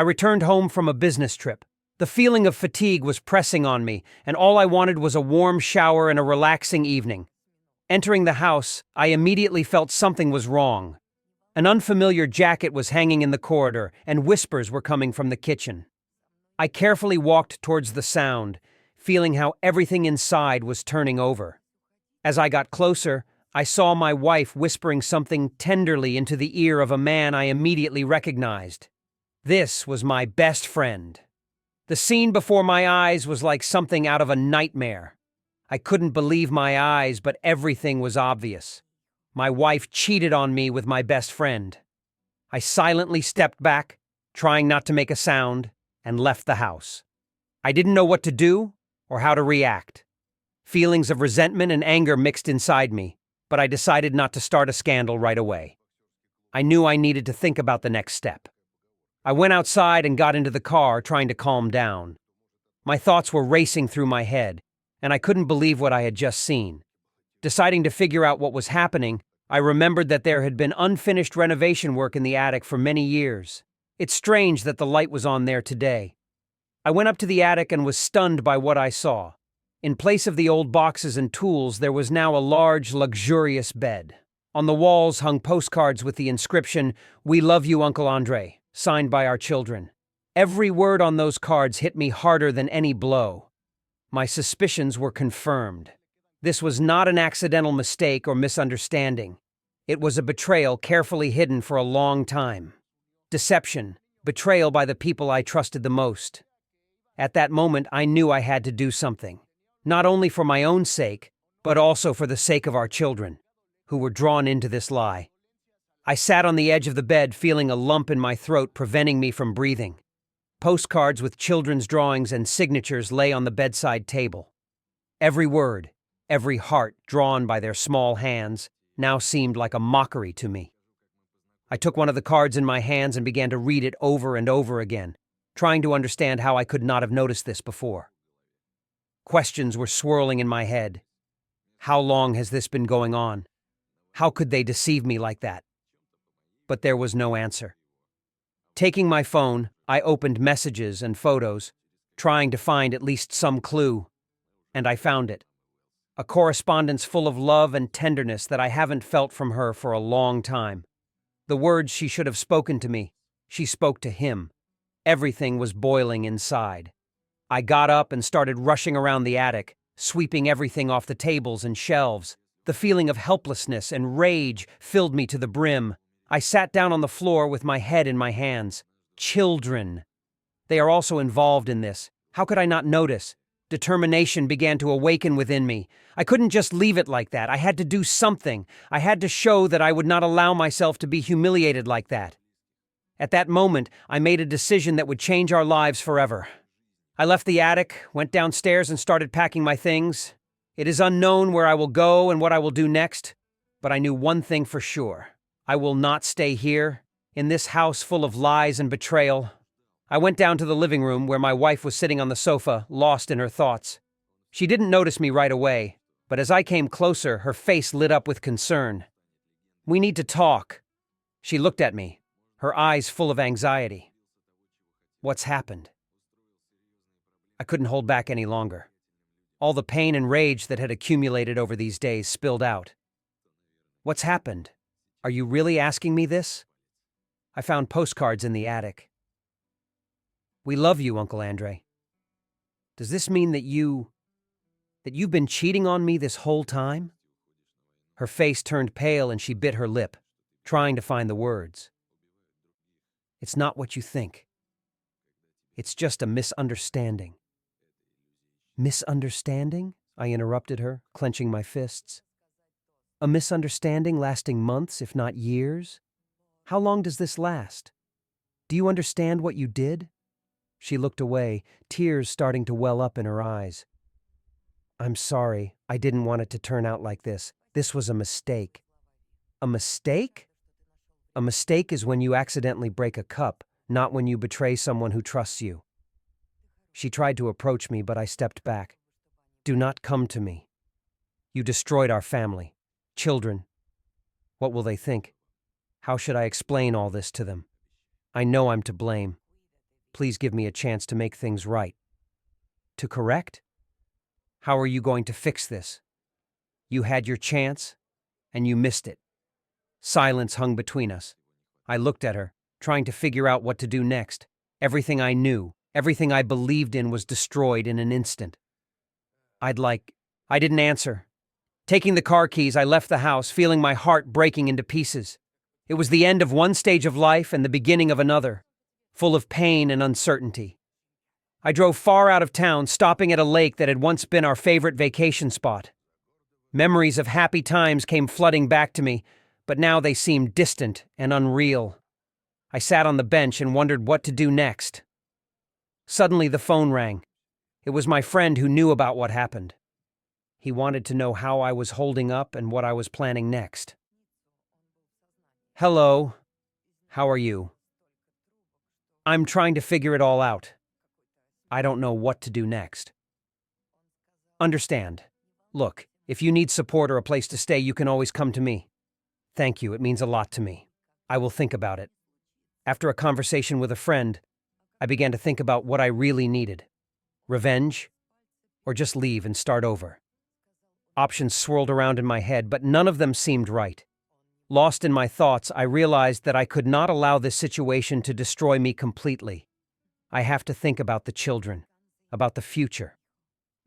I returned home from a business trip. The feeling of fatigue was pressing on me, and all I wanted was a warm shower and a relaxing evening. Entering the house, I immediately felt something was wrong. An unfamiliar jacket was hanging in the corridor, and whispers were coming from the kitchen. I carefully walked towards the sound, feeling how everything inside was turning over. As I got closer, I saw my wife whispering something tenderly into the ear of a man I immediately recognized. This was my best friend. The scene before my eyes was like something out of a nightmare. I couldn't believe my eyes, but everything was obvious. My wife cheated on me with my best friend. I silently stepped back, trying not to make a sound, and left the house. I didn't know what to do or how to react. Feelings of resentment and anger mixed inside me, but I decided not to start a scandal right away. I knew I needed to think about the next step. I went outside and got into the car, trying to calm down. My thoughts were racing through my head, and I couldn't believe what I had just seen. Deciding to figure out what was happening, I remembered that there had been unfinished renovation work in the attic for many years. It's strange that the light was on there today. I went up to the attic and was stunned by what I saw. In place of the old boxes and tools, there was now a large, luxurious bed. On the walls hung postcards with the inscription, "We love you, Uncle Andre," signed by our children. Every word on those cards hit me harder than any blow. My suspicions were confirmed. This was not an accidental mistake or misunderstanding. It was a betrayal carefully hidden for a long time. Deception, betrayal by the people I trusted the most. At that moment, I knew I had to do something, not only for my own sake, but also for the sake of our children, who were drawn into this lie. I sat on the edge of the bed, feeling a lump in my throat preventing me from breathing. Postcards with children's drawings and signatures lay on the bedside table. Every word, every heart drawn by their small hands, now seemed like a mockery to me. I took one of the cards in my hands and began to read it over and over again, trying to understand how I could not have noticed this before. Questions were swirling in my head. How long has this been going on? How could they deceive me like that? But there was no answer. Taking my phone, I opened messages and photos, trying to find at least some clue. And I found it. A correspondence full of love and tenderness that I haven't felt from her for a long time. The words she should have spoken to me, she spoke to him. Everything was boiling inside. I got up and started rushing around the attic, sweeping everything off the tables and shelves. The feeling of helplessness and rage filled me to the brim. I sat down on the floor with my head in my hands. Children. They are also involved in this. How could I not notice? Determination began to awaken within me. I couldn't just leave it like that. I had to do something. I had to show that I would not allow myself to be humiliated like that. At that moment, I made a decision that would change our lives forever. I left the attic, went downstairs and started packing my things. It is unknown where I will go and what I will do next, but I knew one thing for sure. I will not stay here, in this house full of lies and betrayal. I went down to the living room where my wife was sitting on the sofa, lost in her thoughts. She didn't notice me right away, but as I came closer, her face lit up with concern. "We need to talk." She looked at me, her eyes full of anxiety. "What's happened?" I couldn't hold back any longer. All the pain and rage that had accumulated over these days spilled out. "What's happened? Are you really asking me this?" I found postcards in the attic. "We love you, Uncle Andre. Does this mean that you've been cheating on me this whole time?" Her face turned pale and she bit her lip, trying to find the words. "It's not what you think. It's just a misunderstanding." "Misunderstanding?" I interrupted her, clenching my fists. "A misunderstanding lasting months, if not years? How long does this last? Do you understand what you did?" She looked away, tears starting to well up in her eyes. "I'm sorry. I didn't want it to turn out like this. This was a mistake." "A mistake?" "A mistake is when you accidentally break a cup, not when you betray someone who trusts you." She tried to approach me, but I stepped back. "Do not come to me. You destroyed our family. Children. What will they think? How should I explain all this to them? I know I'm to blame. Please give me a chance to make things right. To correct? How are you going to fix this? You had your chance, and you missed it. Silence hung between us. I looked at her, trying to figure out what to do next. Everything I knew, everything I believed in was destroyed in an instant. I didn't answer. Taking the car keys, I left the house, feeling my heart breaking into pieces. It was the end of one stage of life and the beginning of another, full of pain and uncertainty. I drove far out of town, stopping at a lake that had once been our favorite vacation spot. Memories of happy times came flooding back to me, but now they seemed distant and unreal. I sat on the bench and wondered what to do next. Suddenly the phone rang. It was my friend who knew about what happened. He wanted to know how I was holding up and what I was planning next. Hello. How are you? I'm trying to figure it all out. I don't know what to do next. Understand. Look, if you need support or a place to stay, you can always come to me. Thank you, it means a lot to me. I will think about it. After a conversation with a friend, I began to think about what I really needed. Revenge? Or just leave and start over? Options swirled around in my head, but none of them seemed right. Lost in my thoughts, I realized that I could not allow this situation to destroy me completely. I have to think about the children, about the future.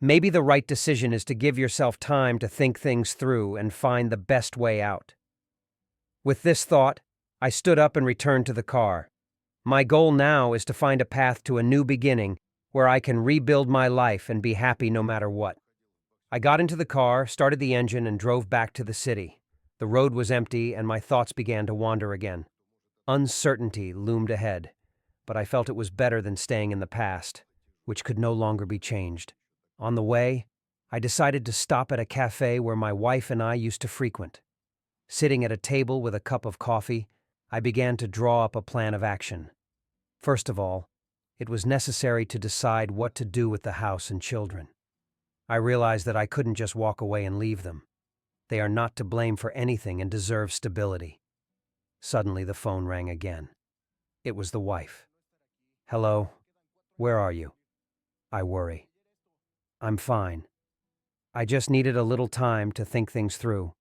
Maybe the right decision is to give yourself time to think things through and find the best way out. With this thought, I stood up and returned to the car. My goal now is to find a path to a new beginning where I can rebuild my life and be happy no matter what. I got into the car, started the engine, and drove back to the city. The road was empty, and my thoughts began to wander again. Uncertainty loomed ahead, but I felt it was better than staying in the past, which could no longer be changed. On the way, I decided to stop at a cafe where my wife and I used to frequent. Sitting at a table with a cup of coffee, I began to draw up a plan of action. First of all, it was necessary to decide what to do with the house and children. I realized that I couldn't just walk away and leave them. They are not to blame for anything and deserve stability. Suddenly the phone rang again. It was the wife. Hello, where are you? I worry. I'm fine. I just needed a little time to think things through.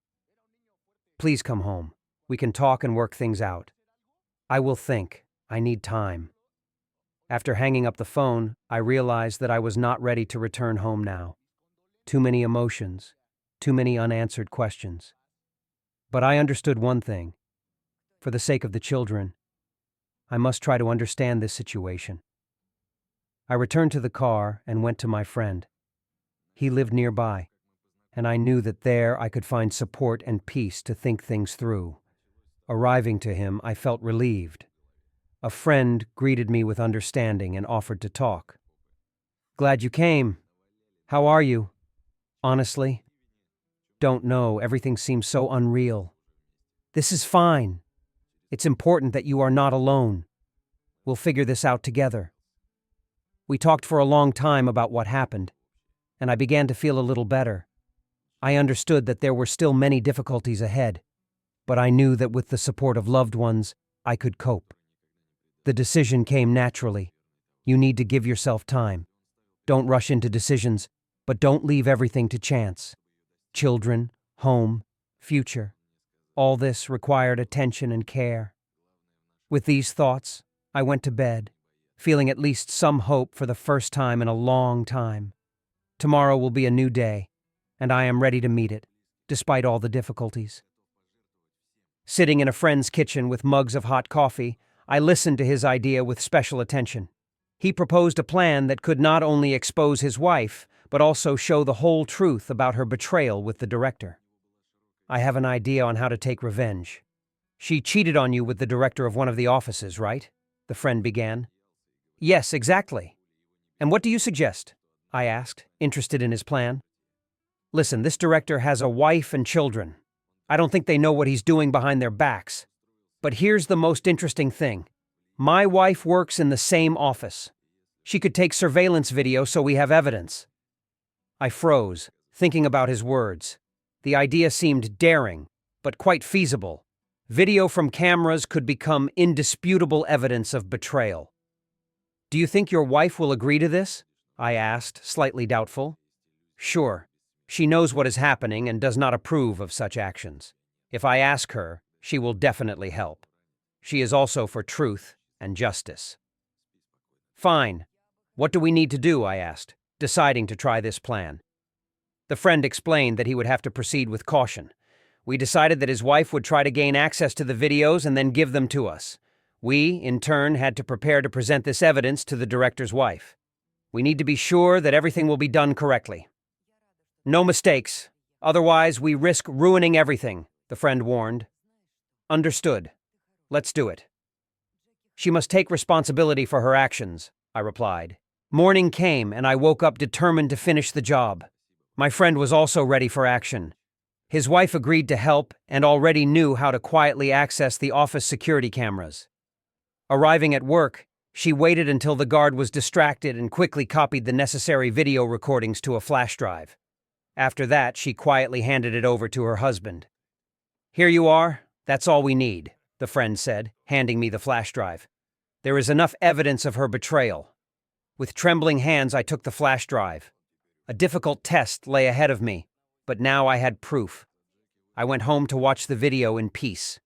Please come home. We can talk and work things out. I will think. I need time. After hanging up the phone, I realized that I was not ready to return home now. Too many emotions, too many unanswered questions. But I understood one thing. For the sake of the children, I must try to understand this situation. I returned to the car and went to my friend. He lived nearby, and I knew that there I could find support and peace to think things through. Arriving to him, I felt relieved. A friend greeted me with understanding and offered to talk. Glad you came. How are you? Honestly, don't know. Everything seems so unreal. This is fine. It's important that you are not alone. We'll figure this out together. We talked for a long time about what happened, and I began to feel a little better. I understood that there were still many difficulties ahead, but I knew that with the support of loved ones, I could cope. The decision came naturally. You need to give yourself time. Don't rush into decisions, but don't leave everything to chance. Children, home, future. All this required attention and care. With these thoughts, I went to bed, feeling at least some hope for the first time in a long time. Tomorrow will be a new day, and I am ready to meet it, despite all the difficulties. Sitting in a friend's kitchen with mugs of hot coffee, I listened to his idea with special attention. He proposed a plan that could not only expose his wife, but also show the whole truth about her betrayal with the director. I have an idea on how to take revenge. She cheated on you with the director of one of the offices, right? The friend began. Yes, exactly. And what do you suggest? I asked, interested in his plan. Listen, this director has a wife and children. I don't think they know what he's doing behind their backs. But here's the most interesting thing. My wife works in the same office. She could take surveillance video so we have evidence. I froze, thinking about his words. The idea seemed daring, but quite feasible. Video from cameras could become indisputable evidence of betrayal. Do you think your wife will agree to this? I asked, slightly doubtful. Sure. She knows what is happening and does not approve of such actions. If I ask her, she will definitely help. She is also for truth and justice. Fine. What do we need to do? I asked, deciding to try this plan. The friend explained that he would have to proceed with caution. We decided that his wife would try to gain access to the videos and then give them to us. We, in turn, had to prepare to present this evidence to the director's wife. We need to be sure that everything will be done correctly. No mistakes. Otherwise, we risk ruining everything, the friend warned. Understood. Let's do it. She must take responsibility for her actions, I replied. Morning came, and I woke up determined to finish the job. My friend was also ready for action. His wife agreed to help and already knew how to quietly access the office security cameras. Arriving at work, she waited until the guard was distracted and quickly copied the necessary video recordings to a flash drive. After that, she quietly handed it over to her husband. Here you are. That's all we need, the friend said, handing me the flash drive. There is enough evidence of her betrayal. With trembling hands, I took the flash drive. A difficult test lay ahead of me, but now I had proof. I went home to watch the video in peace.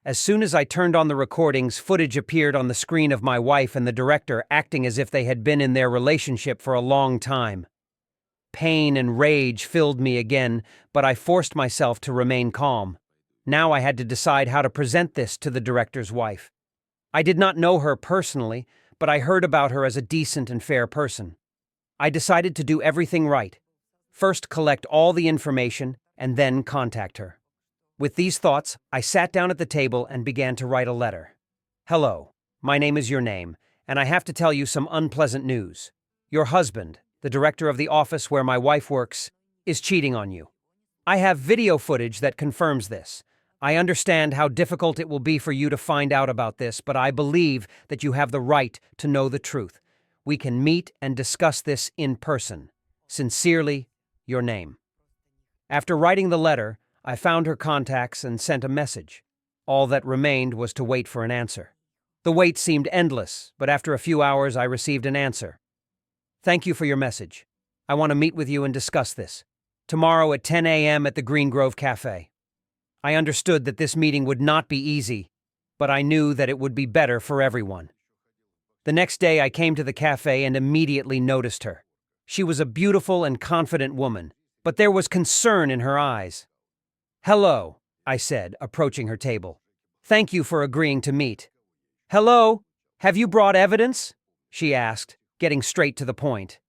As soon as I turned on the recordings, footage appeared on the screen of my wife and the director acting as if they had been in their relationship for a long time. Pain and rage filled me again, but I forced myself to remain calm. Now I had to decide how to present this to the director's wife. I did not know her personally, but I heard about her as a decent and fair person. I decided to do everything right. First, collect all the information, and then contact her. With these thoughts, I sat down at the table and began to write a letter. Hello, my name is your name, and I have to tell you some unpleasant news. Your husband, the director of the office where my wife works, is cheating on you. I have video footage that confirms this. I understand how difficult it will be for you to find out about this, but I believe that you have the right to know the truth. We can meet and discuss this in person. Sincerely, your name. After writing the letter, I found her contacts and sent a message. All that remained was to wait for an answer. The wait seemed endless, but after a few hours I received an answer. Thank you for your message. I want to meet with you and discuss this. Tomorrow at 10 a.m. at the Green Grove Cafe. I understood that this meeting would not be easy, but I knew that it would be better for everyone. The next day I came to the cafe and immediately noticed her. She was a beautiful and confident woman, but there was concern in her eyes. Hello, I said, approaching her table. Thank you for agreeing to meet. Hello, have you brought evidence? She asked, getting straight to the point.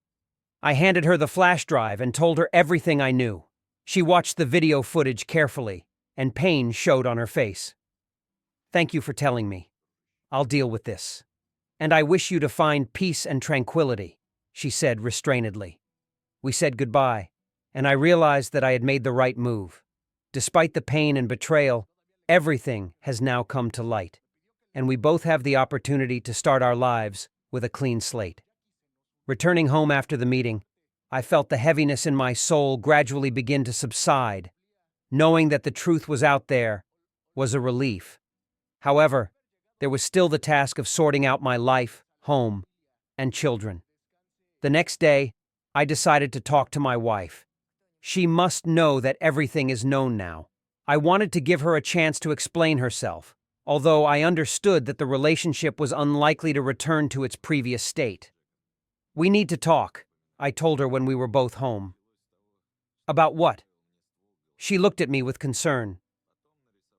I handed her the flash drive and told her everything I knew. She watched the video footage carefully, and pain showed on her face. Thank you for telling me. I'll deal with this. And I wish you to find peace and tranquility, she said restrainedly. We said goodbye, and I realized that I had made the right move. Despite the pain and betrayal, everything has now come to light, and we both have the opportunity to start our lives with a clean slate. Returning home after the meeting, I felt the heaviness in my soul gradually begin to subside. Knowing that the truth was out there was a relief. However, there was still the task of sorting out my life, home, and children. The next day, I decided to talk to my wife. She must know that everything is known now. I wanted to give her a chance to explain herself, although I understood that the relationship was unlikely to return to its previous state. We need to talk, I told her when we were both home. About what? She looked at me with concern.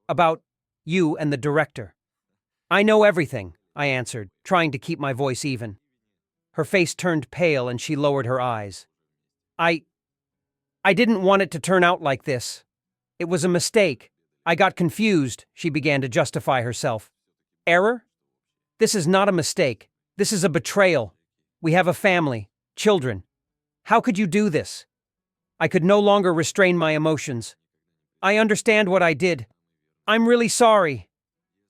About you and the director. I know everything, I answered, trying to keep my voice even. Her face turned pale and she lowered her eyes. I didn't want it to turn out like this. It was a mistake. I got confused, she began to justify herself. Error? This is not a mistake. This is a betrayal. We have a family, children. How could you do this? I could no longer restrain my emotions. I understand what I did. I'm really sorry.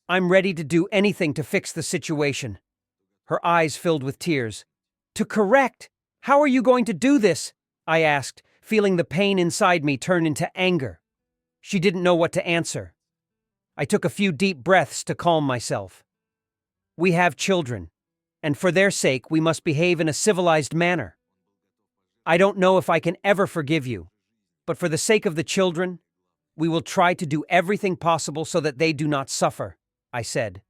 I'm ready to do anything to fix the situation. Her eyes filled with tears. To correct? How are you going to do this? I asked, feeling the pain inside me turn into anger. She didn't know what to answer. I took a few deep breaths to calm myself. We have children, and for their sake we must behave in a civilized manner. I don't know if I can ever forgive you, but for the sake of the children, we will try to do everything possible so that they do not suffer, I said,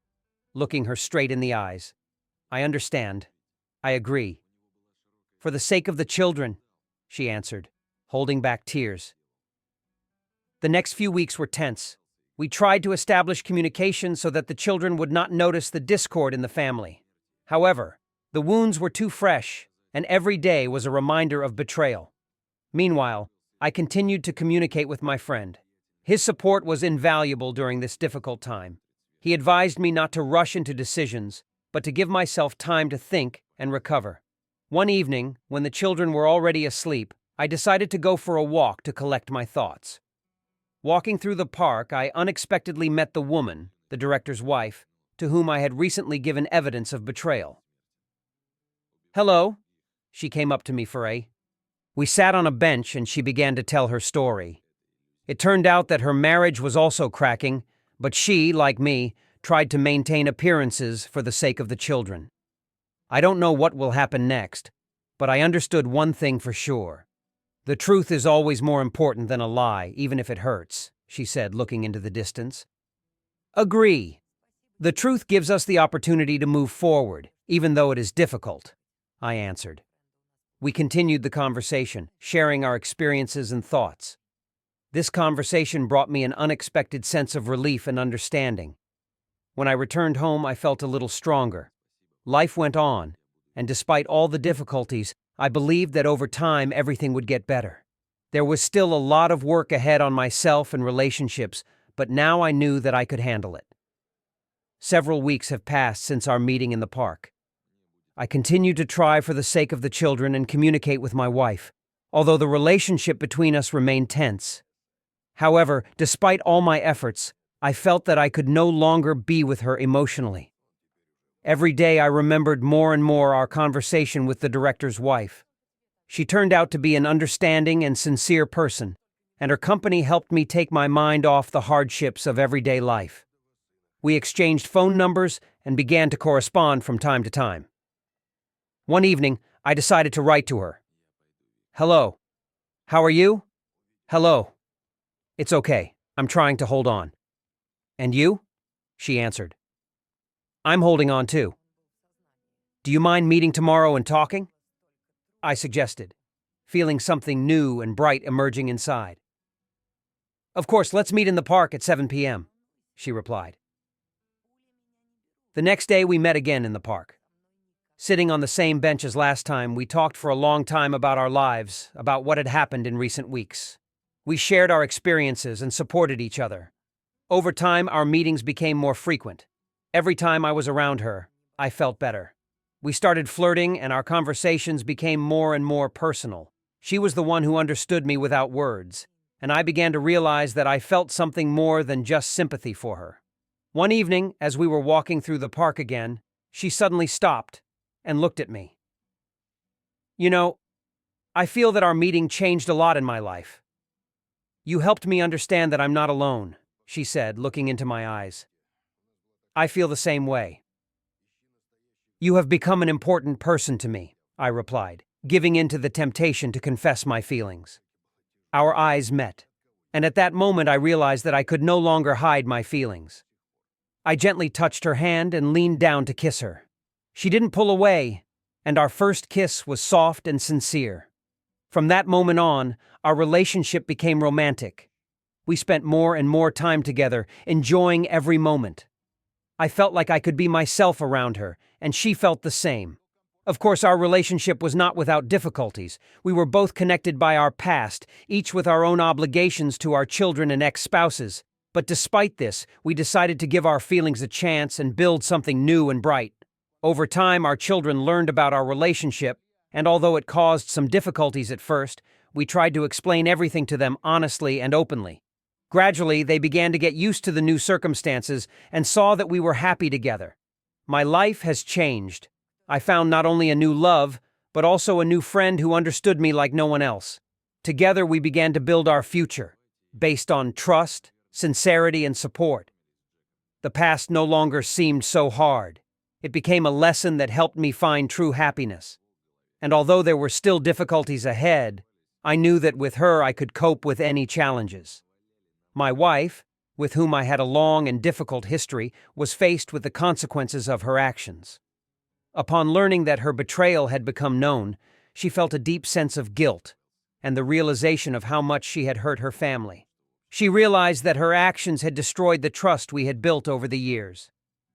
looking her straight in the eyes. I understand. I agree. For the sake of the children, she answered, holding back tears. The next few weeks were tense. We tried to establish communication so that the children would not notice the discord in the family. However, the wounds were too fresh, and every day was a reminder of betrayal. Meanwhile, I continued to communicate with my friend. His support was invaluable during this difficult time. He advised me not to rush into decisions, but to give myself time to think and recover. One evening, when the children were already asleep, I decided to go for a walk to collect my thoughts. Walking through the park, I unexpectedly met the woman, the director's wife, to whom I had recently given evidence of betrayal. "Hello," she came up to me for a. We sat on a bench and she began to tell her story. It turned out that her marriage was also cracking, but she, like me, tried to maintain appearances for the sake of the children. I don't know what will happen next, but I understood one thing for sure. The truth is always more important than a lie, even if it hurts, she said, looking into the distance. Agree. The truth gives us the opportunity to move forward, even though it is difficult, I answered. We continued the conversation, sharing our experiences and thoughts. This conversation brought me an unexpected sense of relief and understanding. When I returned home, I felt a little stronger. Life went on, and despite all the difficulties, I believed that over time everything would get better. There was still a lot of work ahead on myself and relationships, but now I knew that I could handle it. Several weeks have passed since our meeting in the park. I continue to try for the sake of the children and communicate with my wife, although the relationship between us remained tense. However, despite all my efforts, I felt that I could no longer be with her emotionally. Every day I remembered more and more our conversation with the director's wife. She turned out to be an understanding and sincere person, and her company helped me take my mind off the hardships of everyday life. We exchanged phone numbers and began to correspond from time to time. One evening, I decided to write to her. Hello. How are you? Hello. It's okay. I'm trying to hold on. And you? She answered. I'm holding on too. Do you mind meeting tomorrow and talking? I suggested, feeling something new and bright emerging inside. Of course, let's meet in the park at 7 p.m., she replied. The next day we met again in the park. Sitting on the same bench as last time, we talked for a long time about our lives, about what had happened in recent weeks. We shared our experiences and supported each other. Over time, our meetings became more frequent. Every time I was around her, I felt better. We started flirting and our conversations became more and more personal. She was the one who understood me without words, and I began to realize that I felt something more than just sympathy for her. One evening, as we were walking through the park again, she suddenly stopped and looked at me. You know, I feel that our meeting changed a lot in my life. You helped me understand that I'm not alone, she said, looking into my eyes. I feel the same way. You have become an important person to me, I replied, giving in to the temptation to confess my feelings. Our eyes met, and at that moment I realized that I could no longer hide my feelings. I gently touched her hand and leaned down to kiss her. She didn't pull away, and our first kiss was soft and sincere. From that moment on, our relationship became romantic. We spent more and more time together, enjoying every moment. I felt like I could be myself around her, and she felt the same. Of course, our relationship was not without difficulties. We were both connected by our past, each with our own obligations to our children and ex-spouses. But despite this, we decided to give our feelings a chance and build something new and bright. Over time, our children learned about our relationship, and although it caused some difficulties at first, we tried to explain everything to them honestly and openly. Gradually, they began to get used to the new circumstances and saw that we were happy together. My life has changed. I found not only a new love, but also a new friend who understood me like no one else. Together, we began to build our future, based on trust, sincerity, and support. The past no longer seemed so hard. It became a lesson that helped me find true happiness. And although there were still difficulties ahead, I knew that with her I could cope with any challenges. My wife, with whom I had a long and difficult history, was faced with the consequences of her actions. Upon learning that her betrayal had become known, she felt a deep sense of guilt and the realization of how much she had hurt her family. She realized that her actions had destroyed the trust we had built over the years.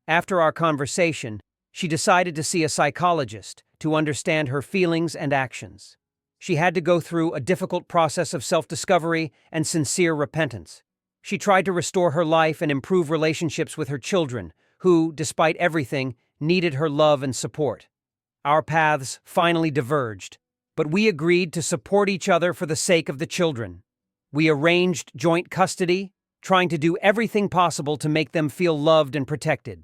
After our conversation, she decided to see a psychologist to understand her feelings and actions. She had to go through a difficult process of self-discovery and sincere repentance. She tried to restore her life and improve relationships with her children, who, despite everything, needed her love and support. Our paths finally diverged, but we agreed to support each other for the sake of the children. We arranged joint custody, trying to do everything possible to make them feel loved and protected.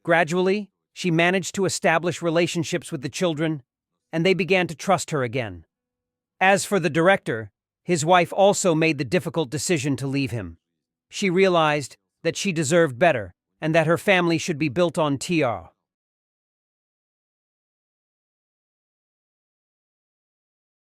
Gradually, she managed to establish relationships with the children, and they began to trust her again. As for the director, his wife also made the difficult decision to leave him. She realized that she deserved better and that her family should be built on TR.